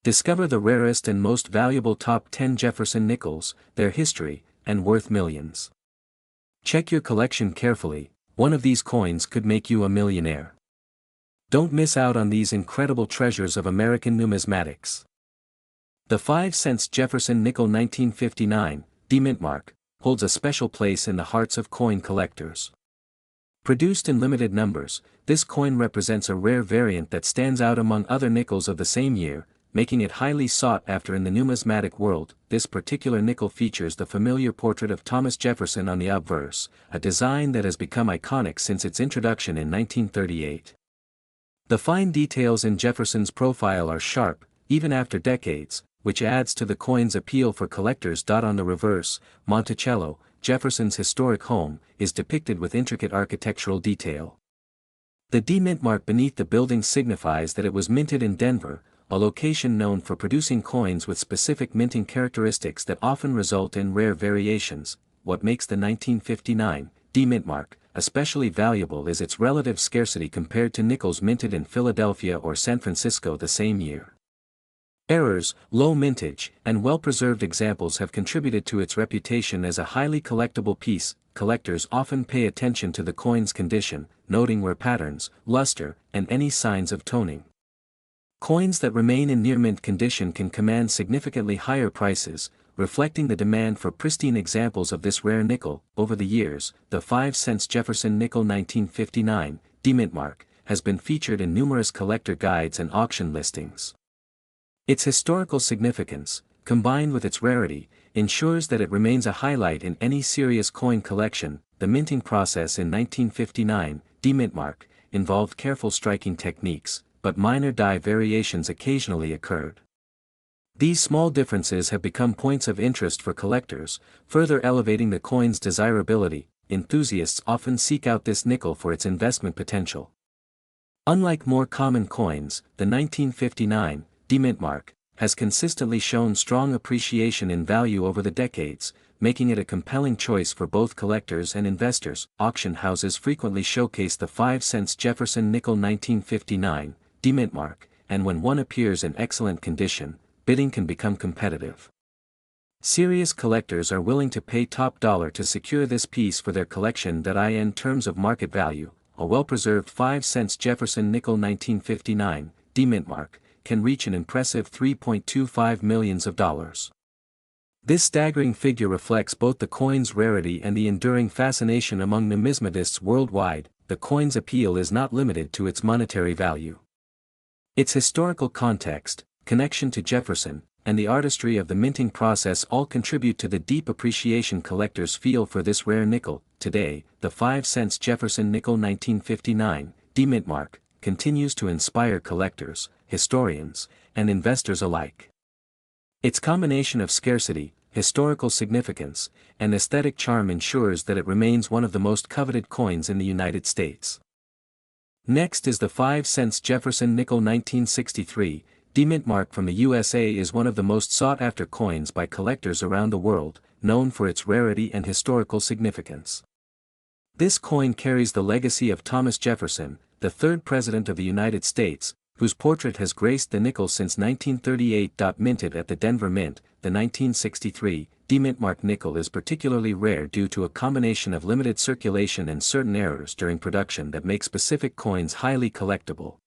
Discover the rarest and most valuable top 10 Jefferson nickels, their history, and worth millions. Check your collection carefully, one of these coins could make you a millionaire. Don't miss out on these incredible treasures of American numismatics. The 5-cent Jefferson nickel 1959, D-Mint mark, holds a special place in the hearts of coin collectors. Produced in limited numbers, this coin represents a rare variant that stands out among other nickels of the same year, making it highly sought after in the numismatic world. This particular nickel features the familiar portrait of Thomas Jefferson on the obverse, a design that has become iconic since its introduction in 1938. The fine details in Jefferson's profile are sharp, even after decades, which adds to the coin's appeal for collectors. On the reverse, Monticello, Jefferson's historic home, is depicted with intricate architectural detail. The D-Mint mark beneath the building signifies that it was minted in Denver, a location known for producing coins with specific minting characteristics that often result in rare variations. What makes the 1959 D-Mint mark especially valuable is its relative scarcity compared to nickels minted in Philadelphia or San Francisco the same year. Errors, low mintage, and well-preserved examples have contributed to its reputation as a highly collectible piece. Collectors often pay attention to the coin's condition, noting wear patterns, luster, and any signs of toning. Coins that remain in near-mint condition can command significantly higher prices, reflecting the demand for pristine examples of this rare nickel. Over the years, the 5-cent Jefferson nickel 1959 D-Mint mark has been featured in numerous collector guides and auction listings. Its historical significance, combined with its rarity, ensures that it remains a highlight in any serious coin collection. The minting process in 1959 D-Mint mark involved careful striking techniques, but minor die variations occasionally occurred. These small differences have become points of interest for collectors, further elevating the coin's desirability. Enthusiasts often seek out this nickel for its investment potential. Unlike more common coins, the 1959 D-Mint mark has consistently shown strong appreciation in value over the decades, making it a compelling choice for both collectors and investors. Auction houses frequently showcase the 5-cent Jefferson nickel 1959 D-Mint mark, and when one appears in excellent condition, bidding can become competitive. Serious collectors are willing to pay top dollar to secure this piece for their collection. In terms of market value, a well-preserved 5-cent Jefferson nickel 1959 D-Mint mark can reach an impressive $3.25 million. This staggering figure reflects both the coin's rarity and the enduring fascination among numismatists worldwide. The coin's appeal is not limited to its monetary value. Its historical context, connection to Jefferson, and the artistry of the minting process all contribute to the deep appreciation collectors feel for this rare nickel. Today, the 5-cent Jefferson nickel 1959 D-Mint mark continues to inspire collectors, historians, and investors alike. Its combination of scarcity, historical significance, and aesthetic charm ensures that it remains one of the most coveted coins in the United States. Next is the 5-cent Jefferson nickel 1963 D-Mint mark from the USA. Is one of the most sought-after coins by collectors around the world, known for its rarity and historical significance. This coin carries the legacy of Thomas Jefferson, the third President of the United States, whose portrait has graced the nickel since 1938. Minted at the Denver Mint, the 1963 D-Mint mark nickel is particularly rare due to a combination of limited circulation and certain errors during production that make specific coins highly collectible.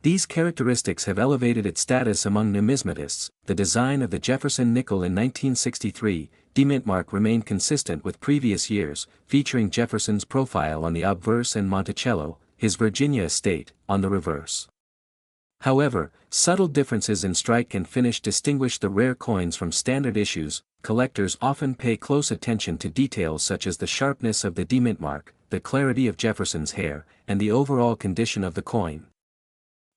These characteristics have elevated its status among numismatists. The design of the Jefferson nickel in 1963 D-Mint mark remained consistent with previous years, featuring Jefferson's profile on the obverse and Monticello, his Virginia estate, on the reverse. However, subtle differences in strike and finish distinguish the rare coins from standard issues. Collectors often pay close attention to details such as the sharpness of the D-Mint mark, the clarity of Jefferson's hair, and the overall condition of the coin.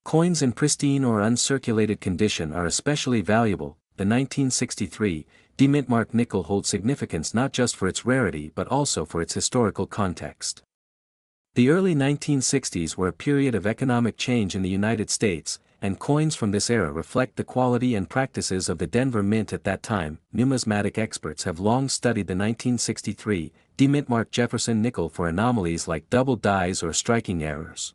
Coins in pristine or uncirculated condition are especially valuable. The 1963 D-Mint mark nickel holds significance not just for its rarity but also for its historical context. The early 1960s were a period of economic change in the United States, and coins from this era reflect the quality and practices of the Denver Mint at that time. Numismatic experts have long studied the 1963 D-Mint mark Jefferson nickel for anomalies like double dies or striking errors.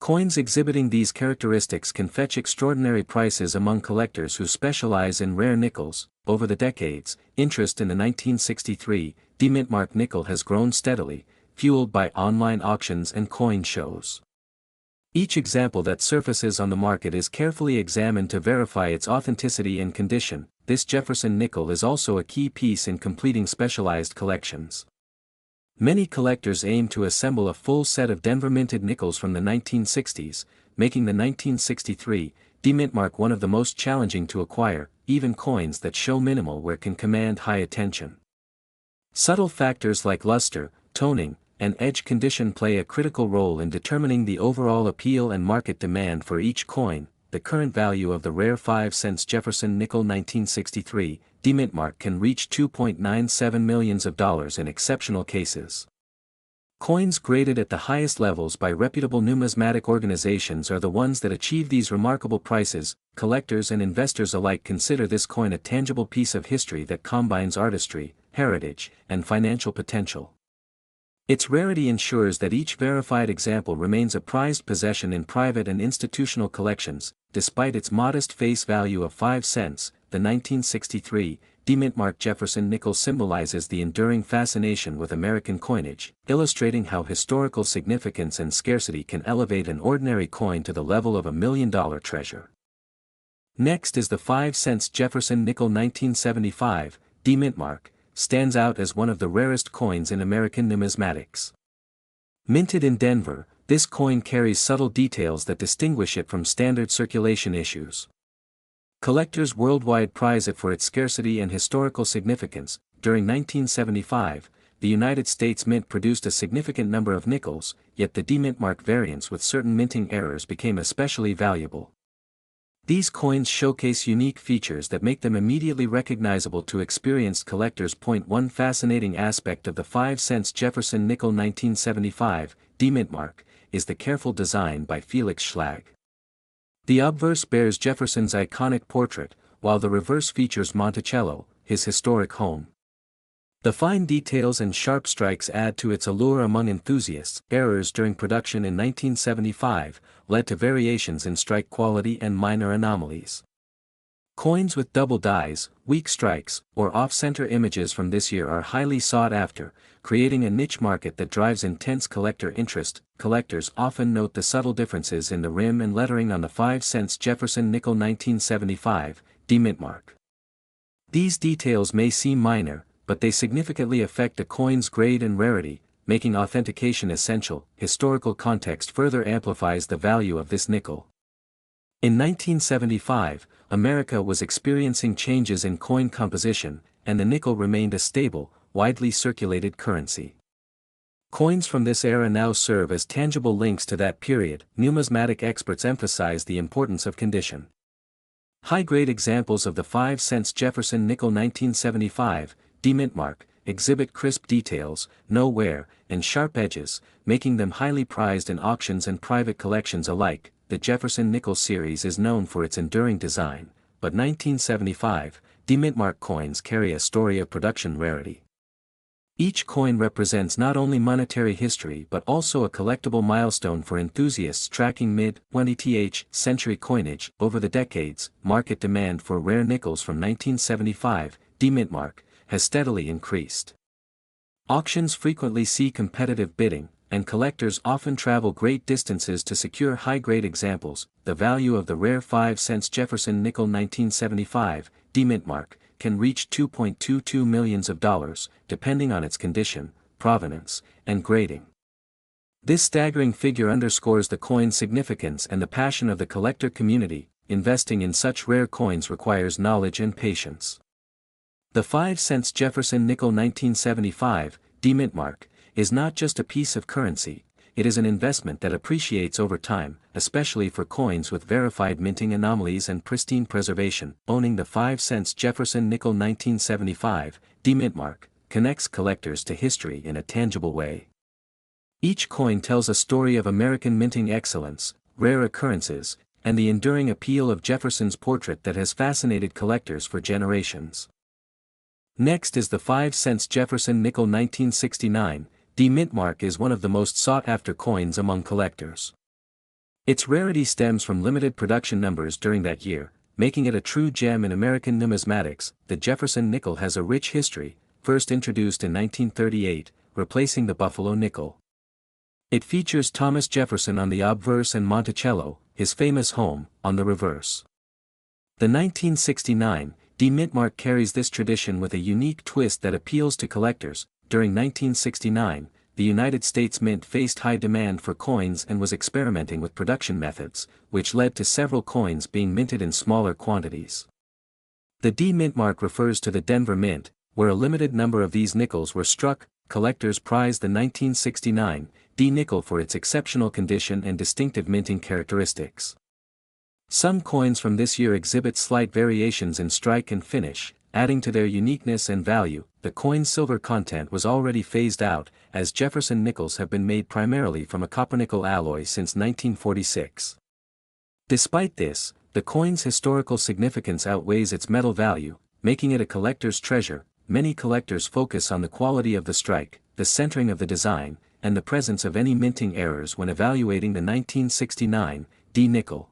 Coins exhibiting these characteristics can fetch extraordinary prices among collectors who specialize in rare nickels. Over the decades, interest in the 1963 demintmark nickel has grown steadily, fueled by online auctions and coin shows. Each example that surfaces on the market is carefully examined to verify its authenticity and condition. This Jefferson nickel is also a key piece in completing specialized collections. Many collectors aim to assemble a full set of Denver-minted nickels from the 1960s, making the 1963 demintmark one of the most challenging to acquire. Even coins that show minimal wear can command high attention. Subtle factors like luster, toning, and edge condition play a critical role in determining the overall appeal and market demand for each coin. The current value of the rare 5-cent Jefferson nickel 1963 demintmark can reach $2.97 million in exceptional cases. Coins graded at the highest levels by reputable numismatic organizations are the ones that achieve these remarkable prices. Collectors and investors alike consider this coin a tangible piece of history that combines artistry, heritage, and financial potential. Its rarity ensures that each verified example remains a prized possession in private and institutional collections. Despite its modest face value of 5 cents, the 1963 demintmark Jefferson nickel symbolizes the enduring fascination with American coinage, illustrating how historical significance and scarcity can elevate an ordinary coin to the level of $1 million treasure. Next is the 5 cents Jefferson nickel 1975 demintmark, stands out as one of the rarest coins in American numismatics. Minted in Denver, this coin carries subtle details that distinguish it from standard circulation issues. Collectors worldwide prize it for its scarcity and historical significance. During 1975, the United States Mint produced a significant number of nickels, yet the demintmark variants with certain minting errors became especially valuable. These coins showcase unique features that make them immediately recognizable to experienced collectors. One fascinating aspect of the 5 cents Jefferson nickel 1975 demintmark is the careful design by Felix Schlag. The obverse bears Jefferson's iconic portrait, while the reverse features Monticello, his historic home. The fine details and sharp strikes add to its allure among enthusiasts. Errors during production in 1975 led to variations in strike quality and minor anomalies. Coins with double dies, weak strikes, or off-center images from this year are highly sought after, creating a niche market that drives intense collector interest. Collectors often note the subtle differences in the rim and lettering on the 5 cents Jefferson nickel 1975 demintmark. These details may seem minor, but they significantly affect a coin's grade and rarity, making authentication essential. Historical context further amplifies the value of this nickel. In 1975, America was experiencing changes in coin composition, and the nickel remained a stable, widely circulated currency. Coins from this era now serve as tangible links to that period. Numismatic experts emphasize the importance of condition. High-grade examples of the 5 cents Jefferson nickel 1975 demintmark exhibit crisp details, no wear, and sharp edges, making them highly prized in auctions and private collections alike. The Jefferson nickel series is known for its enduring design, but 1975 demintmark coins carry a story of production rarity. Each coin represents not only monetary history but also a collectible milestone for enthusiasts tracking mid-20th century coinage. Over the decades, market demand for rare nickels from 1975 demintmark has steadily increased. Auctions frequently see competitive bidding, and collectors often travel great distances to secure high-grade examples. The value of the rare 5 cents Jefferson nickel 1975 demintmark can reach $2.22 million, depending on its condition, provenance, and grading. This staggering figure underscores the coin's significance and the passion of the collector community. Investing in such rare coins requires knowledge and patience. The 5 cents Jefferson nickel 1975 demintmark is not just a piece of currency, it is an investment that appreciates over time, especially for coins with verified minting anomalies and pristine preservation. Owning the 5 cents Jefferson nickel 1975 demintmark connects collectors to history in a tangible way. Each coin tells a story of American minting excellence, rare occurrences, and the enduring appeal of Jefferson's portrait that has fascinated collectors for generations. Next is the 5 cents Jefferson nickel 1969 demintmark is one of the most sought-after coins among collectors. Its rarity stems from limited production numbers during that year, making it a true gem in American numismatics. The Jefferson nickel has a rich history, first introduced in 1938, replacing the Buffalo nickel. It features Thomas Jefferson on the obverse and Monticello, his famous home, on the reverse. The 1969 D Mint mark carries this tradition with a unique twist that appeals to collectors. During 1969, the United States Mint faced high demand for coins and was experimenting with production methods, which led to several coins being minted in smaller quantities. The D Mint mark refers to the Denver Mint, where a limited number of these nickels were struck. Collectors prized the 1969 D nickel for its exceptional condition and distinctive minting characteristics. Some coins from this year exhibit slight variations in strike and finish, adding to their uniqueness and value. The coin's silver content was already phased out, as Jefferson nickels have been made primarily from a copper-nickel alloy since 1946. Despite this, the coin's historical significance outweighs its metal value, making it a collector's treasure. Many collectors focus on the quality of the strike, the centering of the design, and the presence of any minting errors when evaluating the 1969 D nickel.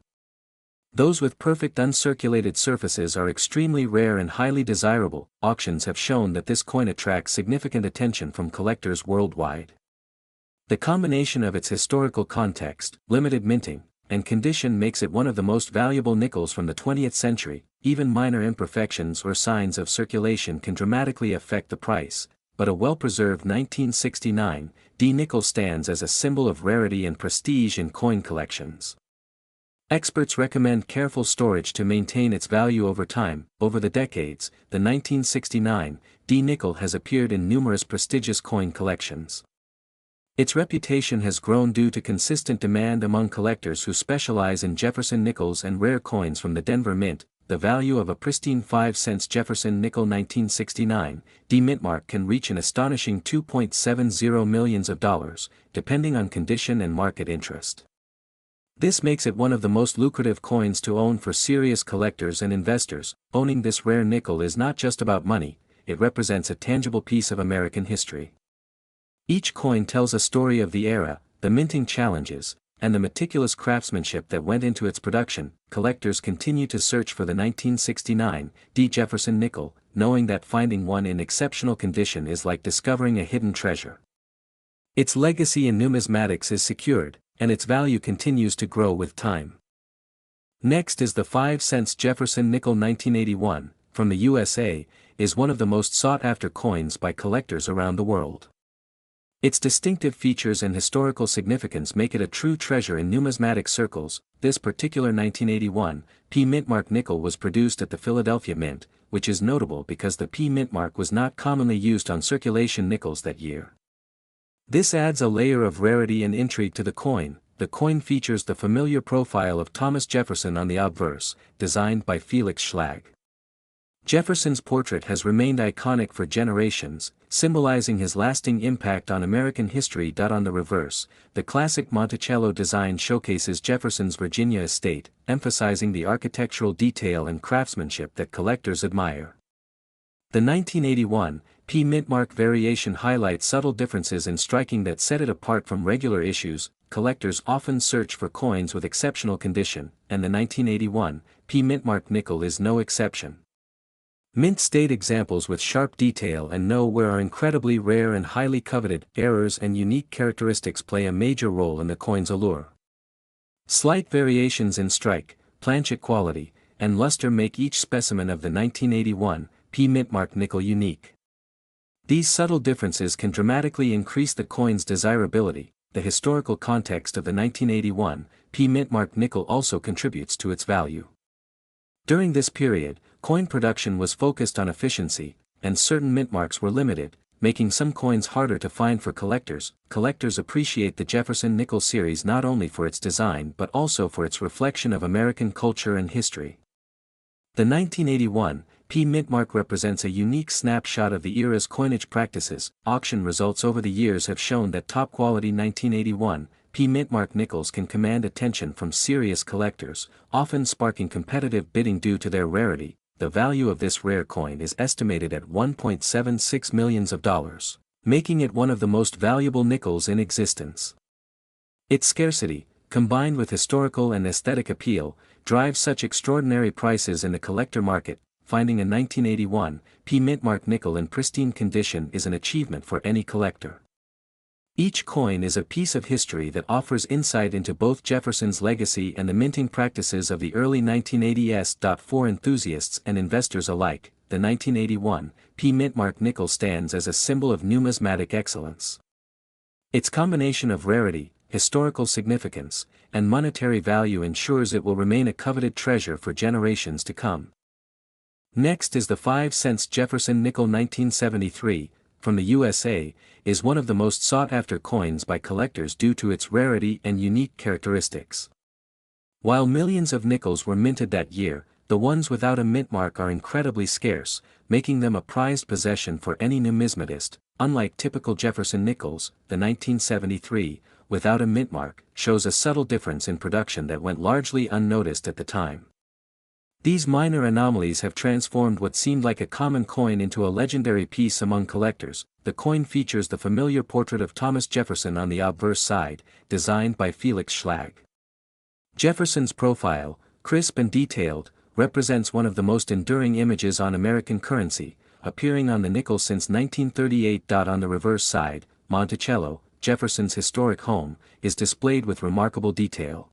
Those with perfect uncirculated surfaces are extremely rare and highly desirable. Auctions have shown that this coin attracts significant attention from collectors worldwide. The combination of its historical context, limited minting, and condition makes it one of the most valuable nickels from the 20th century. Even minor imperfections or signs of circulation can dramatically affect the price, but a well-preserved 1969 D nickel stands as a symbol of rarity and prestige in coin collections. Experts recommend careful storage to maintain its value over time. Over the decades, the 1969 D nickel has appeared in numerous prestigious coin collections. Its reputation has grown due to consistent demand among collectors who specialize in Jefferson nickels and rare coins from the Denver Mint. The value of a pristine 5-cent Jefferson nickel 1969 D Mint mark can reach an astonishing $2.70 million, depending on condition and market interest. This makes it one of the most lucrative coins to own for serious collectors and investors. Owning this rare nickel is not just about money, it represents a tangible piece of American history. Each coin tells a story of the era, the minting challenges, and the meticulous craftsmanship that went into its production. Collectors continue to search for the 1969 D Jefferson nickel, knowing that finding one in exceptional condition is like discovering a hidden treasure. Its legacy in numismatics is secured, and its value continues to grow with time. Next is the 5-cent Jefferson nickel 1981, from the USA, is one of the most sought-after coins by collectors around the world. Its distinctive features and historical significance make it a true treasure in numismatic circles. This particular 1981 P Mint mark nickel was produced at the Philadelphia Mint, which is notable because the P Mint mark was not commonly used on circulation nickels that year. This adds a layer of rarity and intrigue to the coin. The coin features the familiar profile of Thomas Jefferson on the obverse, designed by Felix Schlag. Jefferson's portrait has remained iconic for generations, symbolizing his lasting impact on American history. On the reverse, the classic Monticello design showcases Jefferson's Virginia estate, emphasizing the architectural detail and craftsmanship that collectors admire. The 1981 P Mint mark variation highlights subtle differences in striking that set it apart from regular issues. Collectors often search for coins with exceptional condition, and the 1981 P Mint mark nickel is no exception. Mint state examples with sharp detail and nowhere are incredibly rare and highly coveted. Errors and unique characteristics play a major role in the coin's allure. Slight variations in strike, planchet quality, and luster make each specimen of the 1981 P Mint mark nickel unique. These subtle differences can dramatically increase the coin's desirability. The historical context of the 1981 P Mint mark nickel also contributes to its value. During this period, coin production was focused on efficiency, and certain mint marks were limited, making some coins harder to find for collectors. Collectors appreciate the Jefferson nickel series not only for its design but also for its reflection of American culture and history. The 1981 P Mint mark represents a unique snapshot of the era's coinage practices. Auction results over the years have shown that top-quality 1981 P Mint mark nickels can command attention from serious collectors, often sparking competitive bidding due to their rarity. The value of this rare coin is estimated at $1.76 million, making it one of the most valuable nickels in existence. Its scarcity, combined with historical and aesthetic appeal, drive such extraordinary prices in the collector market. Finding a 1981 P mint-mark nickel in pristine condition is an achievement for any collector. Each coin is a piece of history that offers insight into both Jefferson's legacy and the minting practices of the early 1980s. For enthusiasts and investors alike, the 1981 P mint-mark nickel stands as a symbol of numismatic excellence. Its combination of rarity, historical significance, and monetary value ensures it will remain a coveted treasure for generations to come. Next is the 5-cent Jefferson nickel 1973, from the USA, is one of the most sought-after coins by collectors due to its rarity and unique characteristics. While millions of nickels were minted that year, the ones without a mint mark are incredibly scarce, making them a prized possession for any numismatist. Unlike typical Jefferson nickels, the 1973, without a mint mark, shows a subtle difference in production that went largely unnoticed at the time. These minor anomalies have transformed what seemed like a common coin into a legendary piece among collectors. The coin features the familiar portrait of Thomas Jefferson on the obverse side, designed by Felix Schlag. Jefferson's profile, crisp and detailed, represents one of the most enduring images on American currency, appearing on the nickel since 1938. On the reverse side, Monticello, Jefferson's historic home, is displayed with remarkable detail.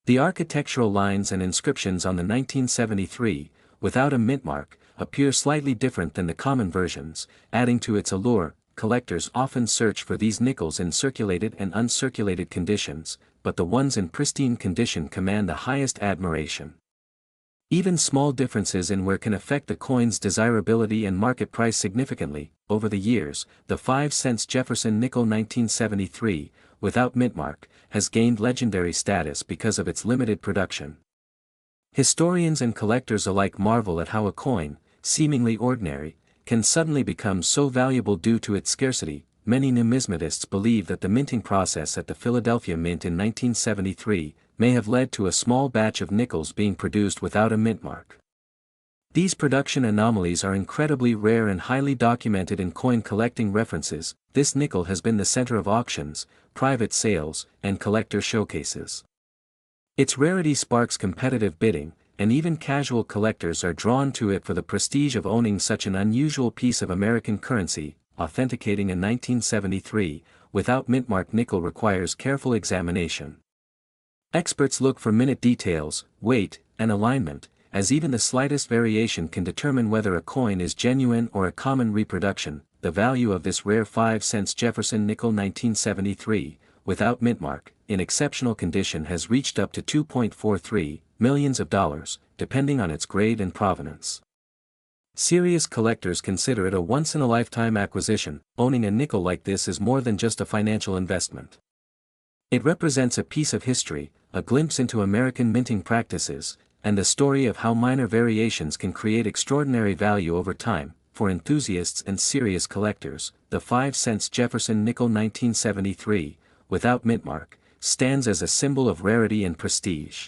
The architectural lines and inscriptions on the 1973, without a mint mark, appear slightly different than the common versions, adding to its allure. Collectors often search for these nickels in circulated and uncirculated conditions, but the ones in pristine condition command the highest admiration. Even small differences in wear can affect the coin's desirability and market price significantly. Over the years, the 5-cent Jefferson nickel 1973, without mint mark, has gained legendary status because of its limited production. Historians and collectors alike marvel at how a coin, seemingly ordinary, can suddenly become so valuable due to its scarcity. Many numismatists believe that the minting process at the Philadelphia Mint in 1973 may have led to a small batch of nickels being produced without a mint mark. These production anomalies are incredibly rare and highly documented in coin collecting references. This nickel has been the center of auctions, private sales, and collector showcases. Its rarity sparks competitive bidding, and even casual collectors are drawn to it for the prestige of owning such an unusual piece of American currency. Authenticating a 1973, without mint mark nickel requires careful examination. Experts look for minute details, weight, and alignment, as even the slightest variation can determine whether a coin is genuine or a common reproduction. The value of this rare 5-cent Jefferson nickel 1973, without mint mark, in exceptional condition has reached up to $2.43 million, depending on its grade and provenance. Serious collectors consider it a once-in-a-lifetime acquisition. Owning a nickel like this is more than just a financial investment. It represents a piece of history, a glimpse into American minting practices, and the story of how minor variations can create extraordinary value over time. For enthusiasts and serious collectors, the 5-cent Jefferson nickel 1973, without mint mark, stands as a symbol of rarity and prestige.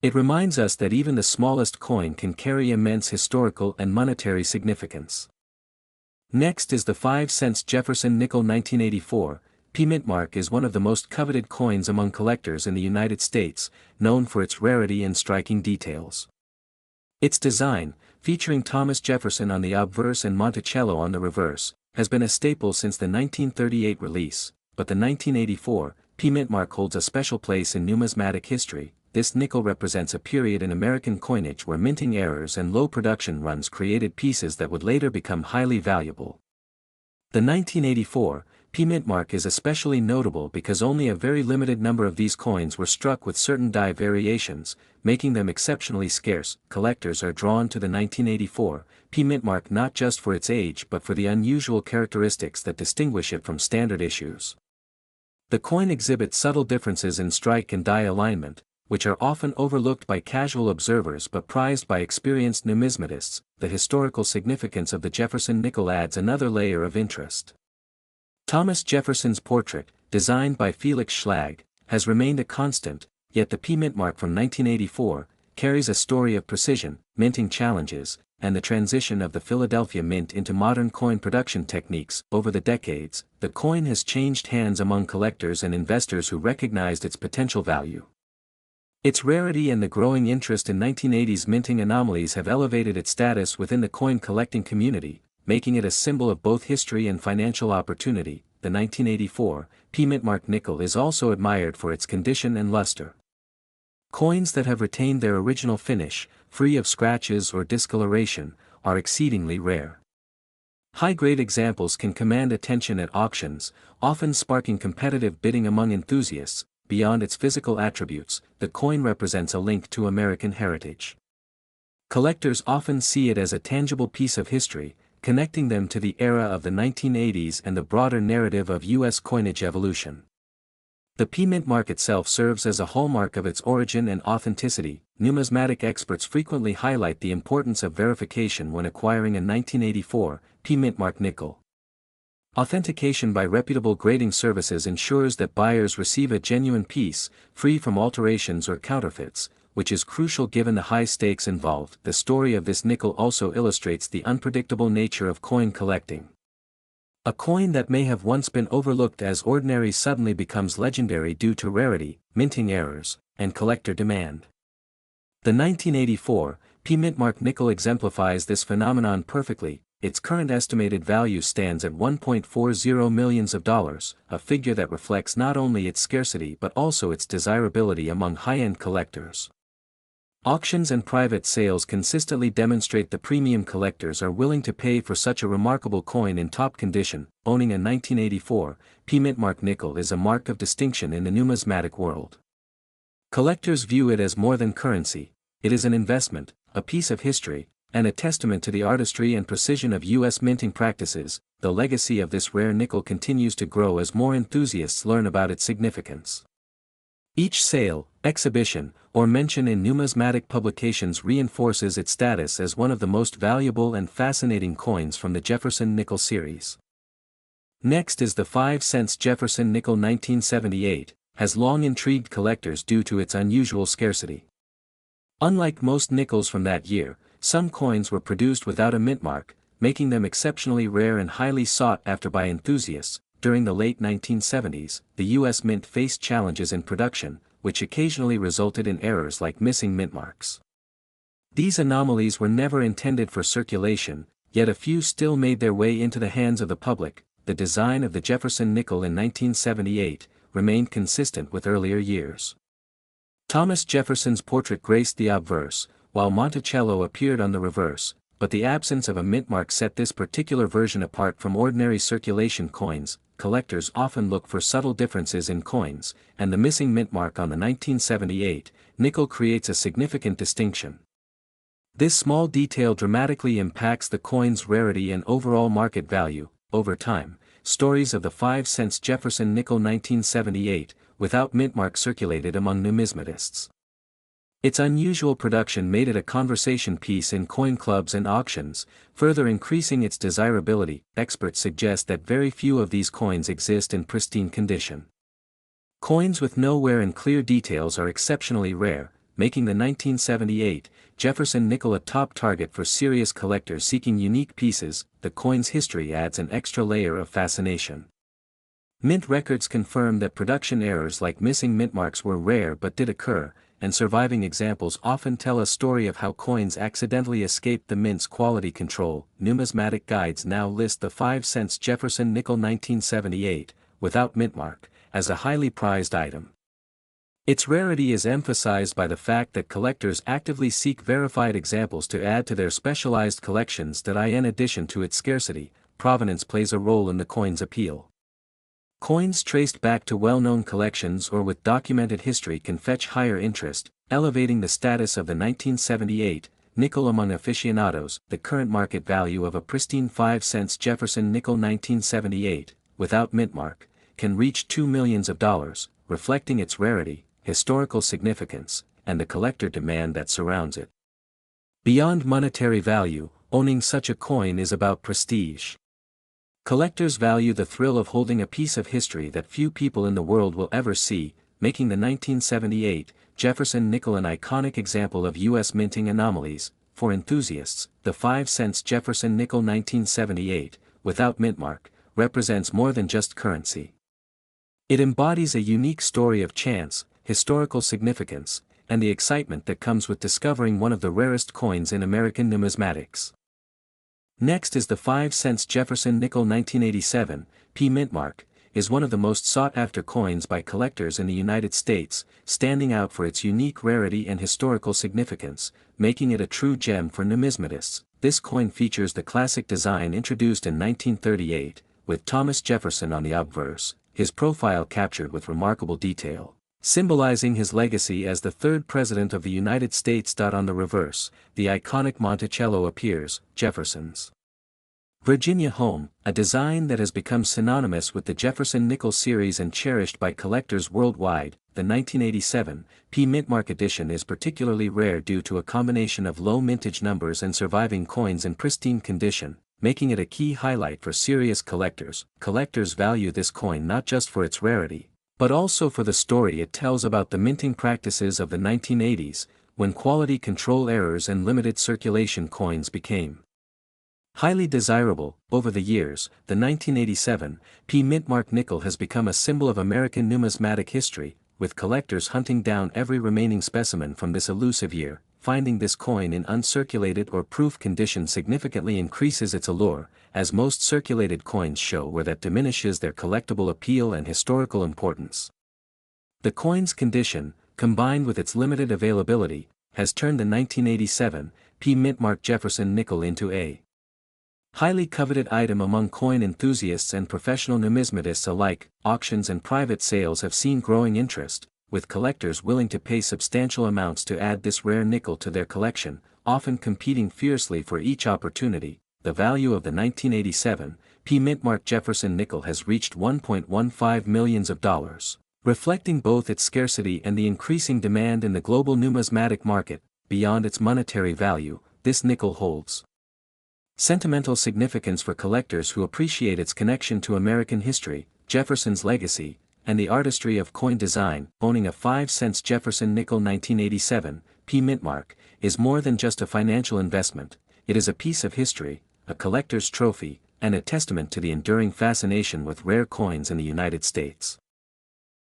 It reminds us that even the smallest coin can carry immense historical and monetary significance. Next is the 5-cent Jefferson nickel 1984. P mint mark is one of the most coveted coins among collectors in the United States, known for its rarity and striking details. Its design, featuring Thomas Jefferson on the obverse and Monticello on the reverse, has been a staple since the 1938 release, but the 1984 P mint mark holds a special place in numismatic history. This nickel represents a period in American coinage where minting errors and low production runs created pieces that would later become highly valuable. The 1984 P mint mark is especially notable because only a very limited number of these coins were struck with certain die variations, making them exceptionally scarce. Collectors are drawn to the 1984 P mint mark not just for its age but for the unusual characteristics that distinguish it from standard issues. The coin exhibits subtle differences in strike and die alignment, which are often overlooked by casual observers but prized by experienced numismatists. The historical significance of the Jefferson nickel adds another layer of interest. Thomas Jefferson's portrait, designed by Felix Schlag, has remained a constant, yet the P mint mark from 1984 carries a story of precision, minting challenges, and the transition of the Philadelphia Mint into modern coin production techniques. Over the decades, the coin has changed hands among collectors and investors who recognized its potential value. Its rarity and the growing interest in 1980s minting anomalies have elevated its status within the coin collecting community, making it a symbol of both history and financial opportunity. The 1984 P-Mint-marked nickel is also admired for its condition and luster. Coins that have retained their original finish, free of scratches or discoloration, are exceedingly rare. High-grade examples can command attention at auctions, often sparking competitive bidding among enthusiasts. Beyond its physical attributes, the coin represents a link to American heritage. Collectors often see it as a tangible piece of history, connecting them to the era of the 1980s and the broader narrative of U.S. coinage evolution. The P-Mint mark itself serves as a hallmark of its origin and authenticity. Numismatic experts frequently highlight the importance of verification when acquiring a 1984 P-Mint mark nickel. Authentication by reputable grading services ensures that buyers receive a genuine piece, free from alterations or counterfeits, which is crucial given the high stakes involved. The story of this nickel also illustrates the unpredictable nature of coin collecting. A coin that may have once been overlooked as ordinary suddenly becomes legendary due to rarity, minting errors, and collector demand. The 1984 P-Mint mark nickel exemplifies this phenomenon perfectly. Its current estimated value stands at $1.40 million, a figure that reflects not only its scarcity but also its desirability among high-end collectors. Auctions and private sales consistently demonstrate the premium collectors are willing to pay for such a remarkable coin in top condition. Owning a 1984 P-Mint mark nickel is a mark of distinction in the numismatic world. Collectors view it as more than currency. It is an investment, a piece of history, and a testament to the artistry and precision of U.S. minting practices. The legacy of this rare nickel continues to grow as more enthusiasts learn about its significance. Each sale, exhibition, or mention in numismatic publications reinforces its status as one of the most valuable and fascinating coins from the Jefferson nickel series. Next is the 5-cent Jefferson nickel 1978, has long intrigued collectors due to its unusual scarcity. Unlike most nickels from that year, some coins were produced without a mint mark, making them exceptionally rare and highly sought after by enthusiasts. During the late 1970s, the U.S. Mint faced challenges in production, which occasionally resulted in errors like missing mint marks. These anomalies were never intended for circulation, yet a few still made their way into the hands of the public. The design of the Jefferson nickel in 1978 remained consistent with earlier years. Thomas Jefferson's portrait graced the obverse, while Monticello appeared on the reverse, but the absence of a mint mark set this particular version apart from ordinary circulation coins. Collectors often look for subtle differences in coins, and the missing mint mark on the 1978 nickel creates a significant distinction. This small detail dramatically impacts the coin's rarity and overall market value. Over time, stories of the 5-cent Jefferson nickel 1978 without mint mark circulated among numismatists. Its unusual production made it a conversation piece in coin clubs and auctions, further increasing its desirability. Experts suggest that very few of these coins exist in pristine condition. Coins with no wear and clear details are exceptionally rare, making the 1978 Jefferson nickel a top target for serious collectors seeking unique pieces. The coin's history adds an extra layer of fascination. Mint records confirm that production errors like missing mint marks were rare but did occur, and surviving examples often tell a story of how coins accidentally escaped the mint's quality control. Numismatic guides now list the 5-cent Jefferson nickel 1978, without mint mark, as a highly prized item. Its rarity is emphasized by the fact that collectors actively seek verified examples to add to their specialized collections. In addition to its scarcity, provenance plays a role in the coin's appeal. Coins traced back to well-known collections or with documented history can fetch higher interest, elevating the status of the 1978 nickel among aficionados. The current market value of a pristine 5-cent Jefferson nickel 1978, without mint mark, can reach $2 million, reflecting its rarity, historical significance, and the collector demand that surrounds it. Beyond monetary value, owning such a coin is about prestige. Collectors value the thrill of holding a piece of history that few people in the world will ever see, making the 1978 Jefferson nickel an iconic example of U.S. minting anomalies. for enthusiasts, the 5-cent Jefferson nickel 1978, without mintmark, represents more than just currency. It embodies a unique story of chance, historical significance, and the excitement that comes with discovering one of the rarest coins in American numismatics. Next is the 5-cent Jefferson nickel 1987, P mintmark, is one of the most sought-after coins by collectors in the United States, standing out for its unique rarity and historical significance, making it a true gem for numismatists. This coin features the classic design introduced in 1938, with Thomas Jefferson on the obverse, his profile captured with remarkable detail, symbolizing his legacy as the third president of the United States. On the reverse, the iconic Monticello appears, Jefferson's Virginia home, a design that has become synonymous with the Jefferson nickel series and cherished by collectors worldwide. The 1987 P mintmark edition is particularly rare due to a combination of low mintage numbers and surviving coins in pristine condition, making it a key highlight for serious collectors. Collectors value this coin not just for its rarity, but also for the story it tells about the minting practices of the 1980s, when quality control errors and limited circulation coins became highly desirable. Over the years, the 1987 P mintmark nickel has become a symbol of American numismatic history, with collectors hunting down every remaining specimen from this elusive year. Finding this coin in uncirculated or proof condition significantly increases its allure, as most circulated coins show, where that diminishes their collectible appeal and historical importance. The coin's condition, combined with its limited availability, has turned the 1987 P mintmark Jefferson nickel into a highly coveted item among coin enthusiasts and professional numismatists alike. Auctions and private sales have seen growing interest, with collectors willing to pay substantial amounts to add this rare nickel to their collection, often competing fiercely for each opportunity. The value of the 1987 P mintmark Jefferson nickel has reached $1.15 million, reflecting both its scarcity and the increasing demand in the global numismatic market. Beyond its monetary value, this nickel holds sentimental significance for collectors who appreciate its connection to American history, Jefferson's legacy, and the artistry of coin design. Owning a 5-cent Jefferson nickel 1987 P mintmark is more than just a financial investment. It is a piece of history, a collector's trophy, and a testament to the enduring fascination with rare coins in the United States.